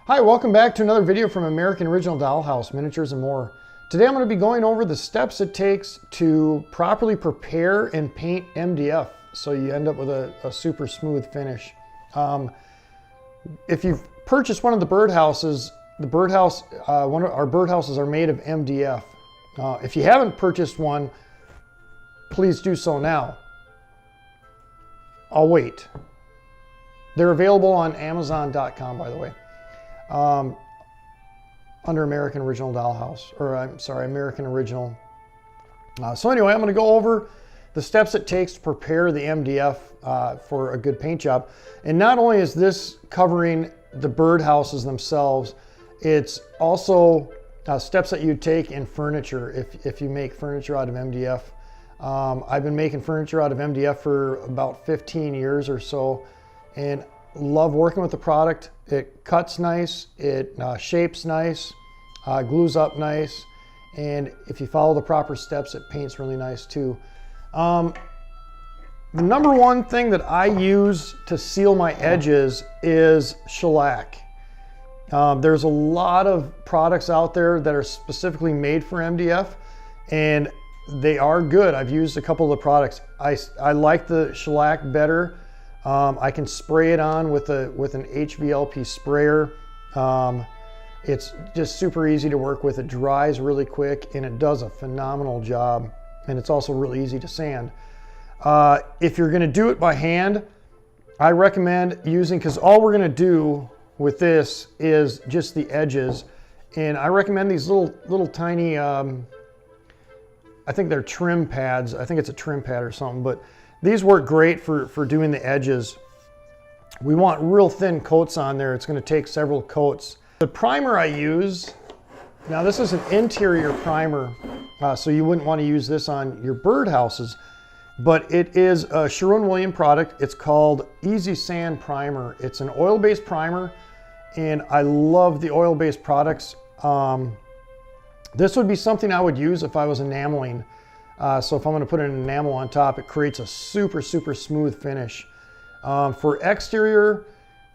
Hi, welcome back to another video from American Original Dollhouse, Miniatures and More. Today I'm going to be going over the steps it takes to properly prepare and paint MDF so you end up with a super smooth finish. If you've purchased one of the birdhouses, one of our birdhouses are made of MDF. If you haven't purchased one, please do so now. I'll wait. They're available on Amazon.com, by the way. Under American Original Dollhouse, or I'm sorry, American Original. So anyway, I'm going to go over the steps it takes to prepare the MDF for a good paint job. And not only is this covering the birdhouses themselves, it's also steps that you take in furniture if you make furniture out of MDF. I've been making furniture out of MDF for about 15 years or so, and love working with the product. It cuts nice, it shapes nice, glues up nice, and if you follow the proper steps, it paints really nice too. The number one thing that I use to seal my edges is shellac. There's a lot of products out there that are specifically made for MDF, and they are good. I've used a couple of the products. I like the shellac better. I can spray it on with an HVLP sprayer. It's just super easy to work with. It dries really quick and it does a phenomenal job. And it's also really easy to sand. If you're gonna do it by hand, I recommend using, because all we're gonna do with this is just the edges. And I recommend these little tiny, I think they're trim pads. I think it's a trim pad or something, but these work great for doing the edges. We want real thin coats on there. It's going to take several coats. The primer I use, now this is an interior primer, so you wouldn't want to use this on your birdhouses, but it is a Sherwin-Williams product. It's called Easy Sand Primer. It's an oil-based primer, and I love the oil-based products. This would be something I would use if I was enameling. So if I'm going to put an enamel on top, it creates a super smooth finish. For exterior,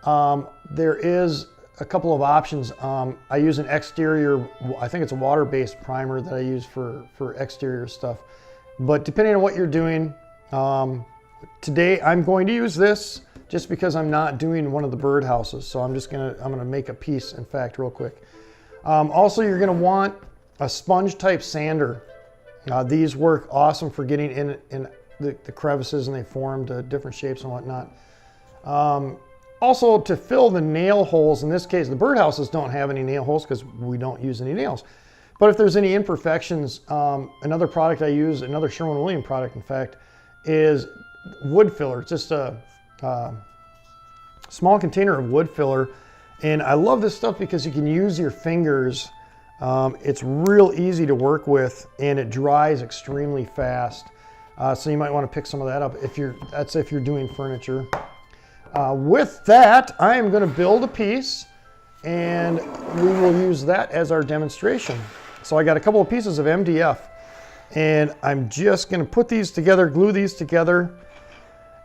there is a couple of options. I use an exterior, I think it's a water-based primer that I use for exterior stuff. But depending on what you're doing, today I'm going to use this just because I'm not doing one of the birdhouses. So I'm gonna make a piece, in fact, real quick. Also, you're gonna want a sponge type sander. These work awesome for getting in the crevices, and they form to different shapes and whatnot. Also, to fill the nail holes, in this case, the birdhouses don't have any nail holes because we don't use any nails. But if there's any imperfections, another product I use, another Sherwin-Williams product, in fact, is wood filler. It's just a small container of wood filler. And I love this stuff because you can use your fingers. It's real easy to work with, and it dries extremely fast. So you might want to pick some of that up if you're doing furniture. With that, I am going to build a piece, and we will use that as our demonstration. So I got a couple of pieces of MDF, and I'm just going to put these together, glue these together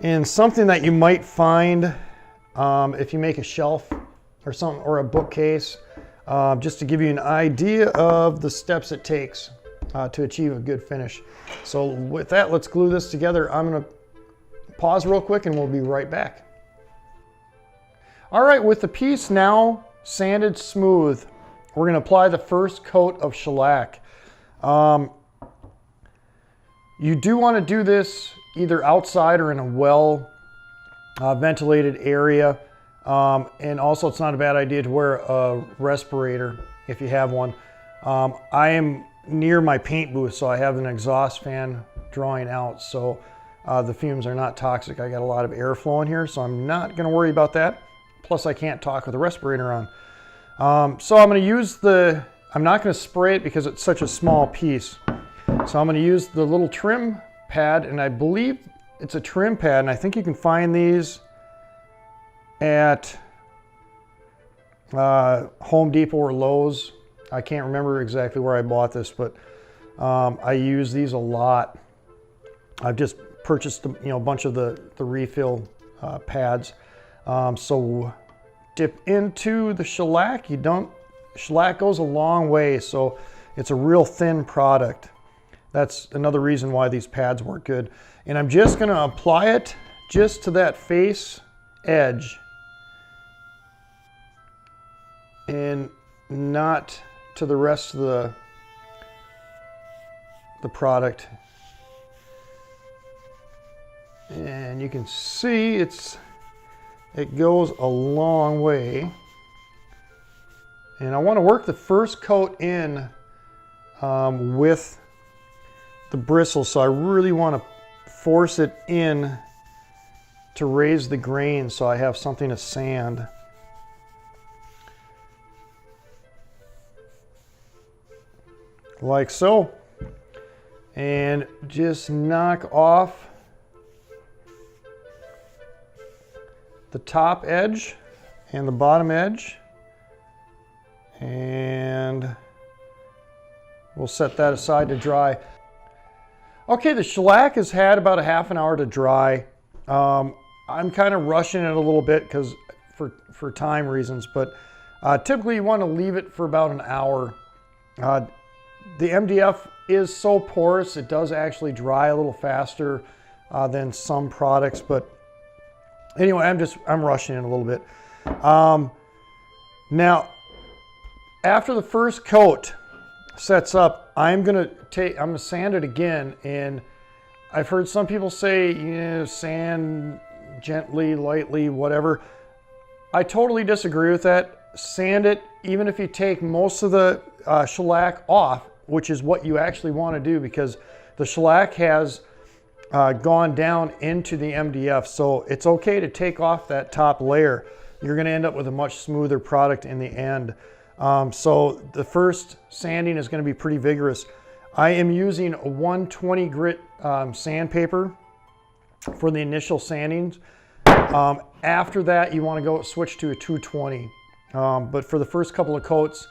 in something that you might find if you make a shelf or something, or a bookcase. Just to give you an idea of the steps it takes to achieve a good finish. So with that, let's glue this together. I'm going to pause real quick and we'll be right back. All right, with the piece now sanded smooth, we're going to apply the first coat of shellac. You do want to do this either outside or in a well ventilated area. And also, it's not a bad idea to wear a respirator if you have one. I am near my paint booth, so I have an exhaust fan drawing out, so the fumes are not toxic. I got a lot of airflow in here, so I'm not going to worry about that. Plus, I can't talk with a respirator on. So I'm going to use I'm not going to spray it because it's such a small piece. So I'm going to use the little trim pad, and I believe it's a trim pad, and I think you can find these at Home Depot or Lowe's. I can't remember exactly where I bought this, but I use these a lot. I've just purchased a bunch of the refill pads. So dip into the shellac. Shellac goes a long way, so it's a real thin product. That's another reason why these pads work good. And I'm just going to apply it just to that face edge and not to the rest of the product. And you can see it goes a long way. And I want to work the first coat in with the bristles, so I really want to force it in to raise the grain so I have something to sand. Like so. And just knock off the top edge and the bottom edge, and we'll set that aside to dry. Okay, the shellac has had about a half an hour to dry. I'm kind of rushing it a little bit because for time reasons, but typically you want to leave it for about an hour. The MDF is so porous, it does actually dry a little faster than some products, but anyway, I'm rushing it a little bit. Now, after the first coat sets up, I'm gonna sand it again, and I've heard some people say, sand gently, lightly, whatever. I totally disagree with that. Sand it, even if you take most of the shellac off, which is what you actually want to do, because the shellac has gone down into the MDF, so it's okay to take off that top layer. You're going to end up with a much smoother product in the end. So the first sanding is going to be pretty vigorous. I am using a 120 grit sandpaper for the initial sandings. After that, you want to go switch to a 220. But for the first couple of coats,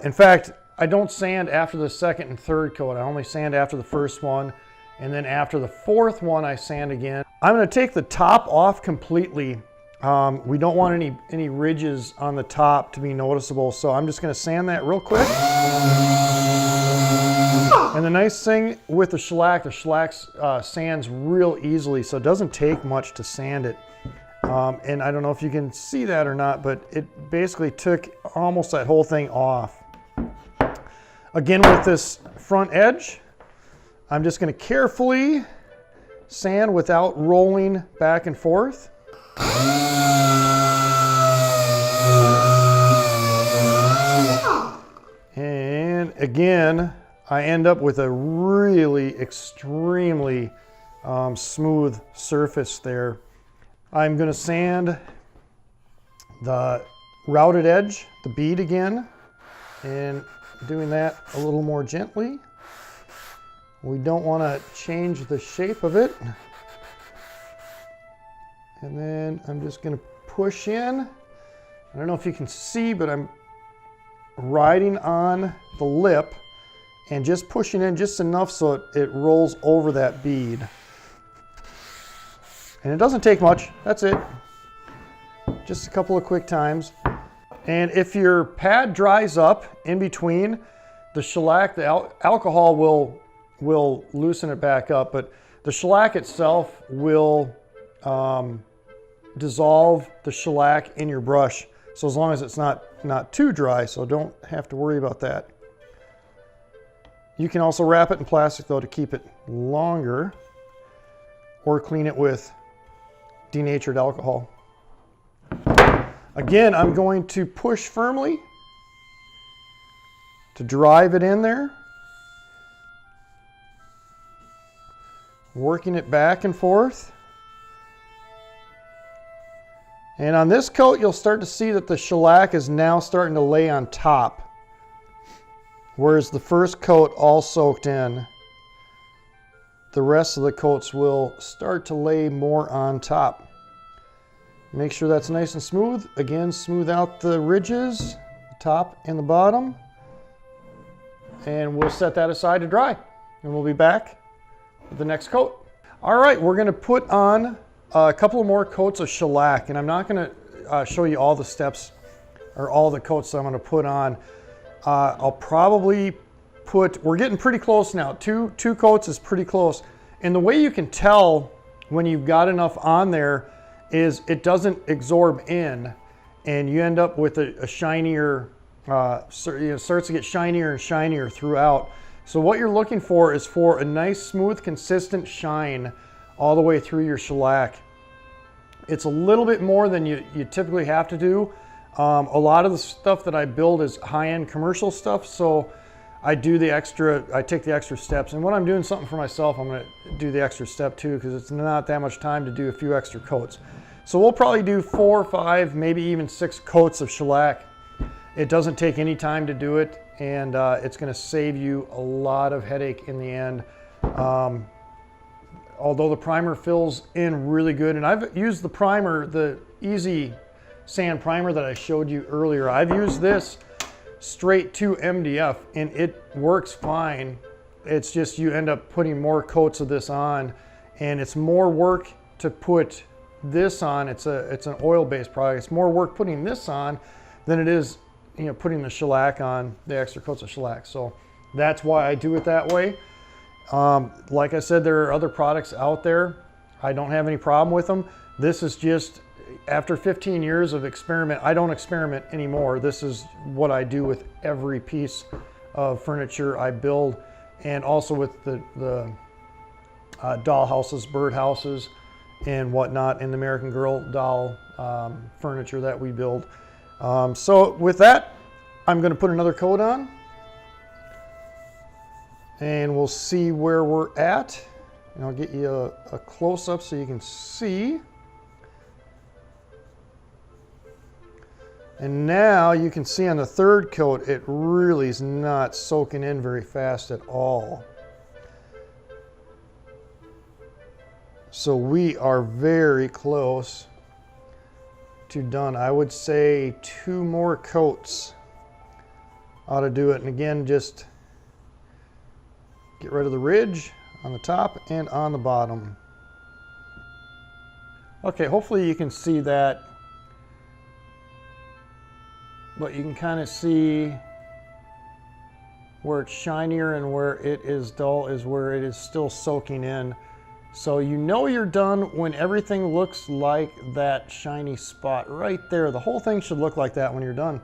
in fact, I don't sand after the second and third coat. I only sand after the first one. And then after the fourth one, I sand again. I'm going to take the top off completely. We don't want any ridges on the top to be noticeable, so I'm just going to sand that real quick. And the nice thing with the shellac sands real easily, so it doesn't take much to sand it. And I don't know if you can see that or not, but it basically took almost that whole thing off. Again, with this front edge, I'm just going to carefully sand without rolling back and forth. And again, I end up with a really extremely smooth surface there. I'm going to sand the routed edge, the bead again, and doing that a little more gently. We don't want to change the shape of it. And then I'm just going to push in. I don't know if you can see, but I'm riding on the lip and just pushing in just enough so it rolls over that bead. And it doesn't take much, that's it. Just a couple of quick times. And if your pad dries up in between, the shellac, the alcohol will loosen it back up, but the shellac itself will dissolve the shellac in your brush. So as long as it's not too dry, so don't have to worry about that. You can also wrap it in plastic though to keep it longer, or clean it with denatured alcohol. Again, I'm going to push firmly to drive it in there, working it back and forth. And on this coat, you'll start to see that the shellac is now starting to lay on top, whereas the first coat all soaked in. The rest of the coats will start to lay more on top. Make sure that's nice and smooth. Again, smooth out the ridges, the top and the bottom. And we'll set that aside to dry. And we'll be back with the next coat. All right, we're gonna put on a couple of more coats of shellac, and I'm not gonna show you all the steps or all the coats that I'm going to put on. I'll probably put, we're getting pretty close now. Two coats is pretty close. And the way you can tell when you've got enough on there is it doesn't absorb in, and you end up with a shinier, it starts to get shinier and shinier throughout. So what you're looking for is for a nice, smooth, consistent shine all the way through your shellac. It's a little bit more than you typically have to do. A lot of the stuff that I build is high-end commercial stuff, so I take the extra steps. And when I'm doing something for myself, I'm gonna do the extra step too, because it's not that much time to do a few extra coats. So we'll probably do 4 or 5, maybe even 6 coats of shellac. It doesn't take any time to do it, and it's gonna save you a lot of headache in the end. Although the primer fills in really good, and I've used the primer, the Easy Sand primer that I showed you earlier. I've used this straight to MDF and it works fine. It's just you end up putting more coats of this on, and it's more work to put this on. It's an oil-based product. It's more work putting this on than it is, you know, putting the shellac on, the extra coats of shellac. So that's why I do it that way. Like I said, there are other products out there. I don't have any problem with them. This is just, after 15 years of experiment, I don't experiment anymore. This is what I do with every piece of furniture I build, and also with the doll houses, bird houses, and whatnot, and the American Girl doll furniture that we build. So with that, I'm going to put another coat on, and we'll see where we're at. And I'll get you a close-up so you can see. And now you can see on the third coat, it really is not soaking in very fast at all. So we are very close to done. I would say 2 more coats ought to do it. And again, just get rid of the ridge on the top and on the bottom. Okay, hopefully you can see that. But you can kind of see where it's shinier and where it is dull is where it is still soaking in. So you know you're done when everything looks like that shiny spot right there. The whole thing should look like that when you're done.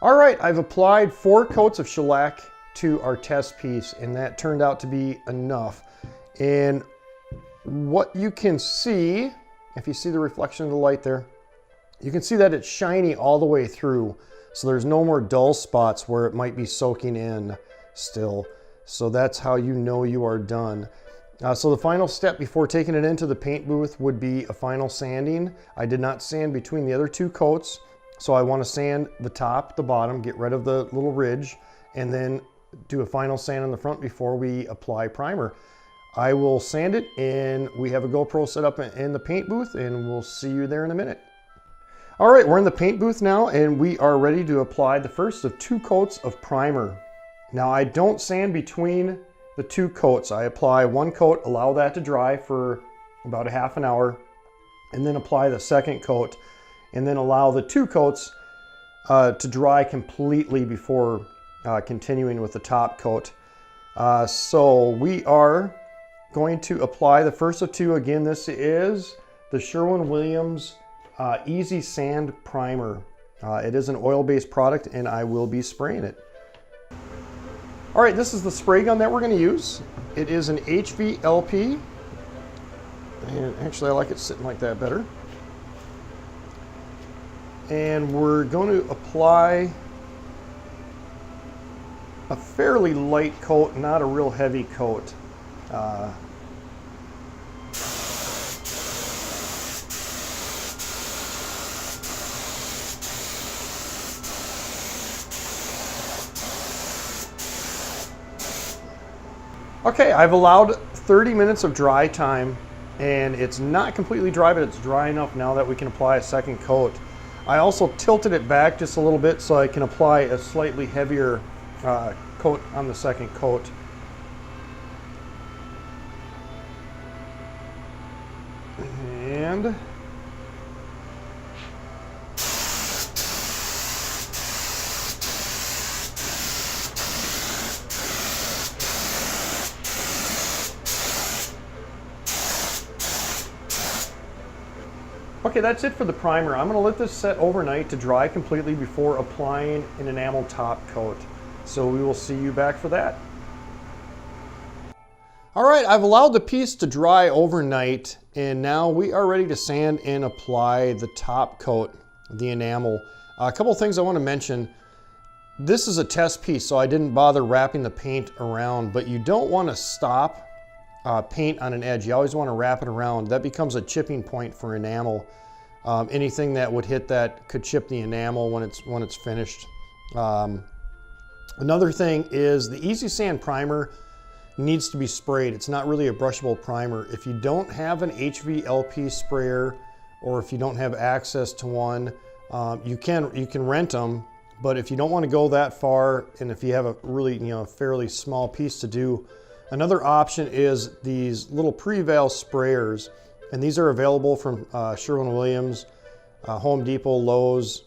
All right, I've applied 4 coats of shellac to our test piece, and that turned out to be enough. And what you can see, if you see the reflection of the light there, you can see that it's shiny all the way through. So there's no more dull spots where it might be soaking in still. So that's how you know you are done. So the final step before taking it into the paint booth would be a final sanding. I did not sand between the other 2 coats. So I want to sand the top, the bottom, get rid of the little ridge, and then do a final sand on the front before we apply primer. I will sand it, and we have a GoPro set up in the paint booth, and we'll see you there in a minute. All right, we're in the paint booth now, and we are ready to apply the first of 2 coats of primer. Now, I don't sand between the 2 coats. I apply 1 coat, allow that to dry for about a half an hour, and then apply the second coat, and then allow the 2 coats to dry completely before continuing with the top coat. So we are going to apply the first of 2. Again, this is the Sherwin-Williams Easy Sand Primer. It is an oil-based product, and I will be spraying it. All right, this is the spray gun that we're going to use. It is an HVLP, and actually I like it sitting like that better. And we're going to apply a fairly light coat, not a real heavy coat. Okay, I've allowed 30 minutes of dry time, and it's not completely dry, but it's dry enough now that we can apply a second coat. I also tilted it back just a little bit so I can apply a slightly heavier coat on the second coat. And Okay, that's it for the primer. I'm going to let this set overnight to dry completely before applying an enamel top coat. So we will see you back for that. All right, I've allowed the piece to dry overnight, and now we are ready to sand and apply the top coat, the enamel. A couple of things I want to mention. This is a test piece, so I didn't bother wrapping the paint around, but you don't want to stop paint on an edge. You always want to wrap it around. That becomes a chipping point for enamel. Anything that would hit that could chip the enamel when it's finished. Another thing is the Easy Sand primer needs to be sprayed. It's not really a brushable primer. If you don't have an HVLP sprayer, or if you don't have access to one, you can rent them. But if you don't want to go that far, and if you have a really fairly small piece to do, another option is these little pre-val sprayers, and these are available from Sherwin-Williams, Home Depot, Lowe's.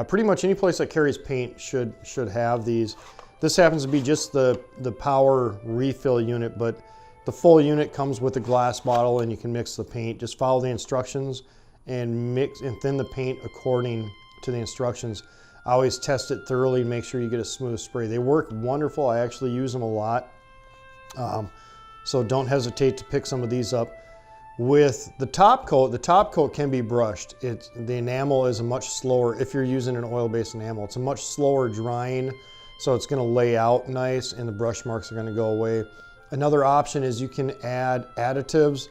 Pretty much any place that carries paint should have these. This happens to be just the power refill unit, but the full unit comes with a glass bottle, and you can mix the paint. Just follow the instructions and mix and thin the paint according to the instructions. I always test it thoroughly and make sure you get a smooth spray. They work wonderful. I actually use them a lot. So don't hesitate to pick some of these up. With the top coat can be brushed. The enamel is a much slower, if you're using an oil-based enamel, it's a much slower drying, so it's going to lay out nice and the brush marks are going to go away. Another option is you can add additives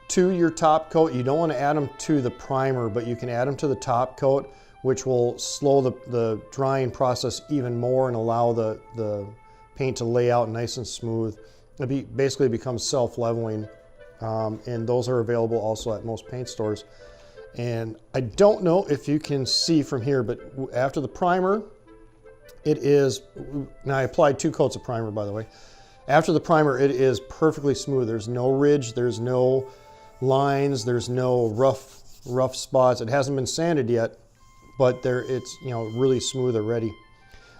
to your top coat. You don't want to add them to the primer, but you can add them to the top coat, which will slow the drying process even more and allow the paint to lay out nice and smooth. It basically becomes self-leveling, and those are available also at most paint stores. And I don't know if you can see from here, but after the primer, now I applied 2 coats of primer, by the way. After the primer, it is perfectly smooth. There's no ridge, there's no lines, there's no rough spots. It hasn't been sanded yet, but it's really smooth already.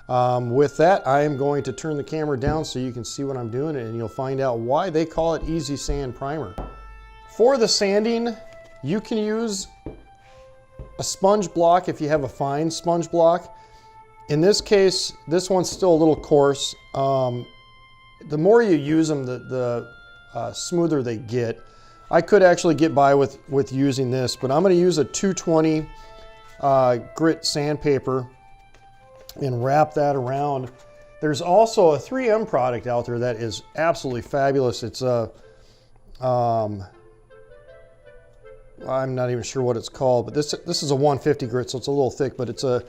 With that, I am going to turn the camera down so you can see what I'm doing, and you'll find out why they call it Easy Sand Primer. For the sanding, you can use a sponge block if you have a fine sponge block. In this case, this one's still a little coarse. The more you use them, the smoother they get. I could actually get by with using this, but I'm going to use a 220 grit sandpaper and wrap that around. There's also a 3M product out there that is absolutely fabulous. It's a, I'm not even sure what it's called, but this is a 150 grit, so it's a little thick, but it's a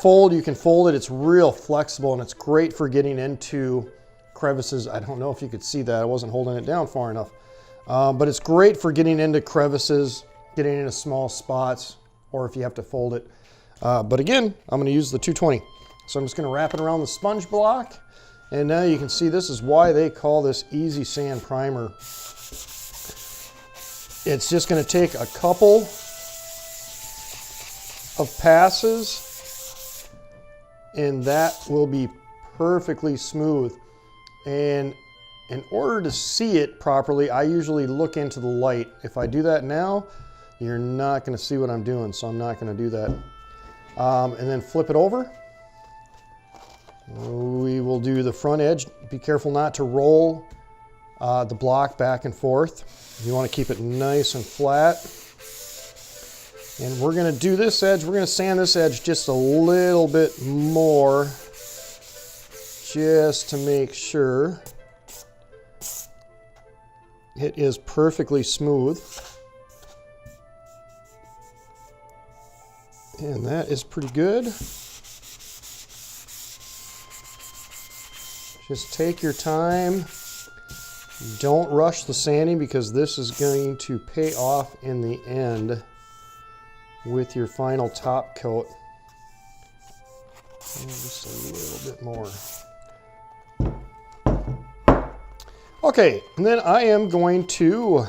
fold. You can fold it. It's real flexible, and it's great for getting into crevices. I don't know if you could see that. I wasn't holding it down far enough. But it's great for getting into crevices, getting into small spots, or if you have to fold it. But again, I'm going to use the 220. So I'm just going to wrap it around the sponge block. And now you can see this is why they call this Easy Sand Primer. It's just going to take a couple of passes, and that will be perfectly smooth. And in order to see it properly, I usually look into the light. If I do that now, you're not going to see what I'm doing, so I'm not going to do that. And then flip it over. We will do the front edge. Be careful not to roll the block back and forth. You want to keep it nice and flat. And we're going to do this edge. We're going to sand this edge just a little bit more, just to make sure it is perfectly smooth. And that is pretty good. Just take your time. Don't rush the sanding, because this is going to pay off in the end with your final top coat. And just a little bit more. Okay, and then I am going to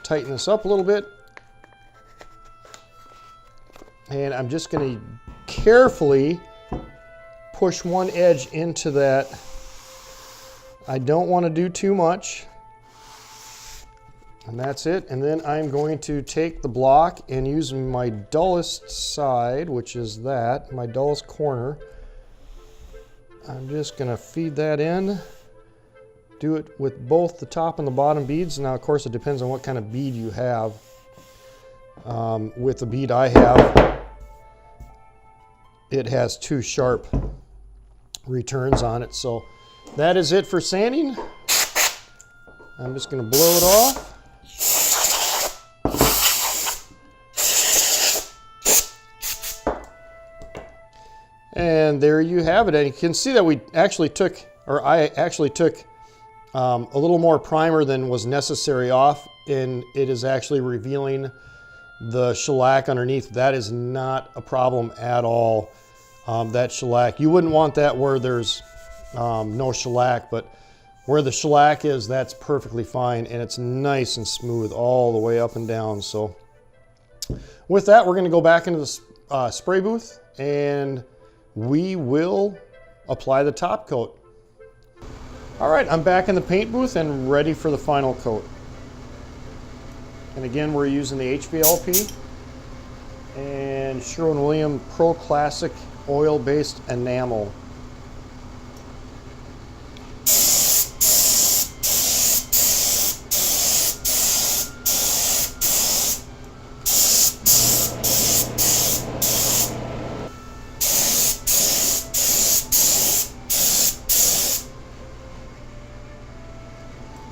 tighten this up a little bit. And I'm just going to carefully push one edge into that. I don't want to do too much. And that's it. And then I'm going to take the block and use my dullest side, which is that, my dullest corner. I'm just gonna feed that in. Do it with both the top and the bottom beads. Now, of course, it depends on what kind of bead you have. With the bead I have, it has 2 sharp returns on it. So that is it for sanding. I'm just gonna blow it off. And there you have it. And you can see that we actually took, or I actually took a little more primer than was necessary off, and it is actually revealing the shellac underneath. That is not a problem at all. That shellac, you wouldn't want that where there's no shellac, but where the shellac is, that's perfectly fine, and it's nice and smooth all the way up and down. So with that, we're gonna go back into the spray booth and we will apply the top coat. All right, I'm back in the paint booth and ready for the final coat. And again, we're using the HVLP and Sherwin-Williams Pro Classic oil-based enamel.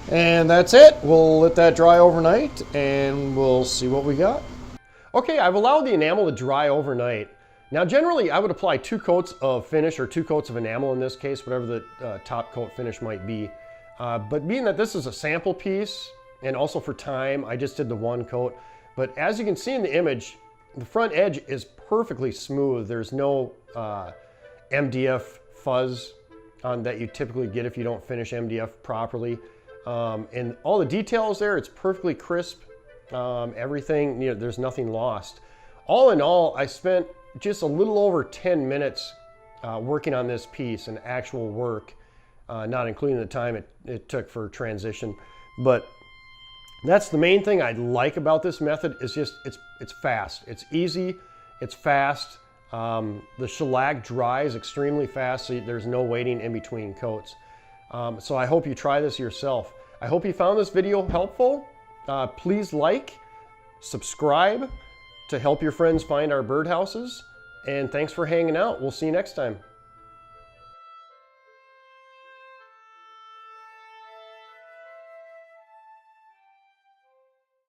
And that's it. We'll let that dry overnight and we'll see what we got. Okay, I've allowed the enamel to dry overnight. Now generally I would apply 2 coats of finish, or 2 coats of enamel in this case, whatever the top coat finish might be. But being that this is a sample piece and also for time, I just did the 1 coat. But as you can see in the image, the front edge is perfectly smooth. There's no MDF fuzz that you typically get if you don't finish MDF properly. And all the details there, it's perfectly crisp. Everything, you know, there's nothing lost. All in all, I spent just a little over 10 minutes working on this piece, and actual work, not including the time it took for transition. But that's the main thing I like about this method, is just it's fast. It's easy, it's fast. The shellac dries extremely fast, so there's no waiting in between coats. So I hope you try this yourself. I hope you found this video helpful. Please like, subscribe to help your friends find our birdhouses, and thanks for hanging out. We'll see you next time.